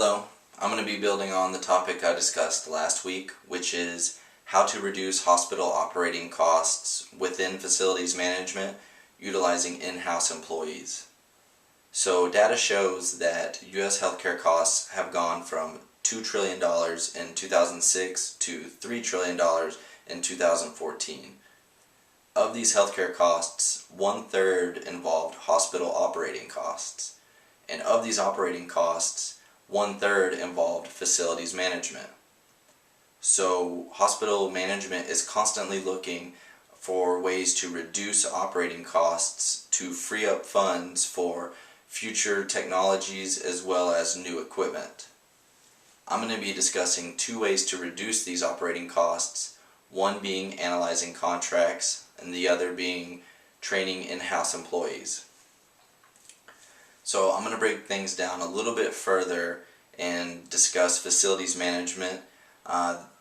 Hello, I'm going to be building on the topic I discussed last week, which is how to reduce hospital operating costs within facilities management utilizing in-house employees. So data shows that U.S. healthcare costs have gone from $2 trillion in 2006 to $3 trillion in 2014. Of these healthcare costs, 1/3 involved hospital operating costs. And of these operating costs, 1/3 involved facilities management. So hospital management is constantly looking for ways to reduce operating costs to free up funds for future technologies as well as new equipment. I'm going to be discussing two ways to reduce these operating costs, one being analyzing contracts and the other being training in-house employees. So I'm going to break things down a little bit further and discuss facilities management.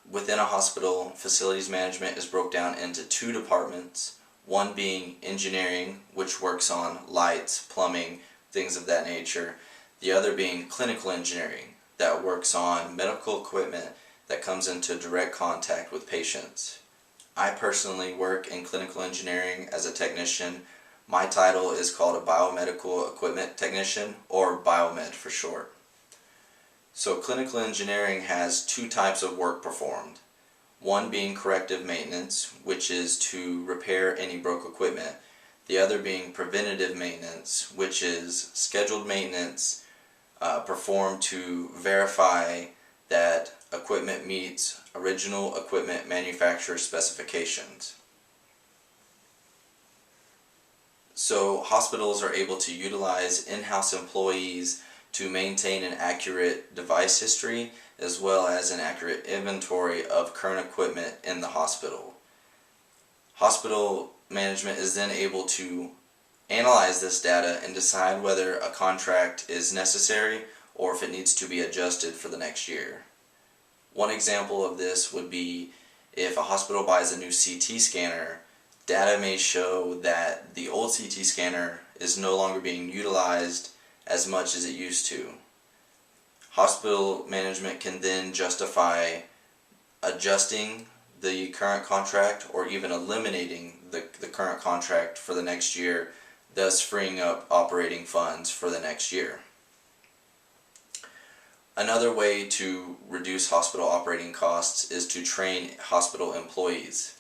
Within a hospital, facilities management is broke down into two departments, one being engineering, which works on lights, plumbing, things of that nature, the other being clinical engineering, that works on medical equipment that comes into direct contact with patients. I personally work in clinical engineering as a technician. My title is called a biomedical equipment technician, or biomed for short. So clinical engineering has two types of work performed. One being corrective maintenance, which is to repair any broke equipment. The other being preventative maintenance, which is scheduled maintenance performed to verify that equipment meets original equipment manufacturer specifications. So hospitals are able to utilize in-house employees to maintain an accurate device history as well as an accurate inventory of current equipment in the hospital. Hospital management is then able to analyze this data and decide whether a contract is necessary or if it needs to be adjusted for the next year. One example of this would be if a hospital buys a new CT scanner, data may show that the old CT scanner is no longer being utilized as much as it used to. Hospital management can then justify adjusting the current contract or even eliminating the current contract for the next year, thus freeing up operating funds for the next year. Another way to reduce hospital operating costs is to train hospital employees.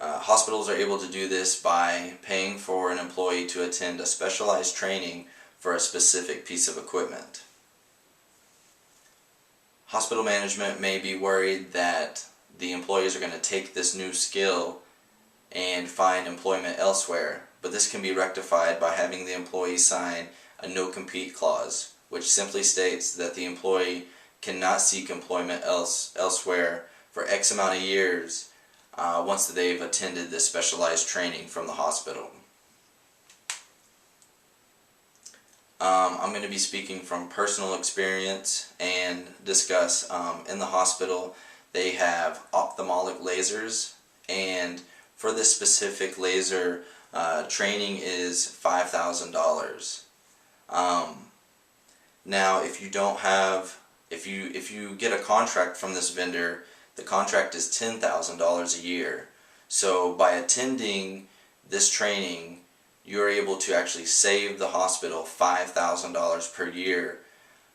Hospitals are able to do this by paying for an employee to attend a specialized training for a specific piece of equipment. Hospital management may be worried that the employees are going to take this new skill and find employment elsewhere, but this can be rectified by having the employee sign a no-compete clause, which simply states that the employee cannot seek employment elsewhere for X amount of years once they've attended this specialized training from the hospital. I'm going to be speaking from personal experience and discuss in the hospital they have ophthalmic lasers, and for this specific laser training is $5,000. Now if you get a contract from this vendor, the contract is $10,000 a year. So by attending this training, you're able to actually save the hospital $5,000 per year.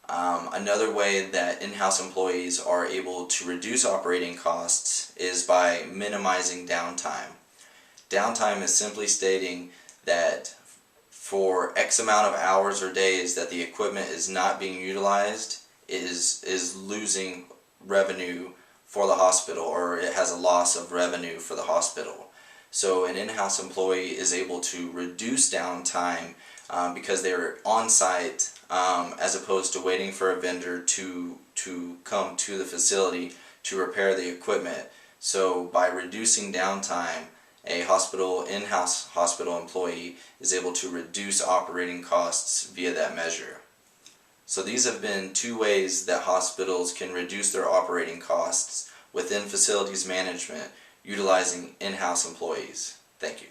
Another way that in-house employees are able to reduce operating costs is by minimizing downtime. Downtime is simply stating that for X amount of hours or days that the equipment is not being utilized, it is losing revenue for the hospital, or it has a loss of revenue for the hospital. So an in-house employee is able to reduce downtime because they're on site as opposed to waiting for a vendor to come to the facility to repair the equipment. So by reducing downtime, a in-house hospital employee is able to reduce operating costs via that measure. So these have been two ways that hospitals can reduce their operating costs within facilities management utilizing in-house employees. Thank you.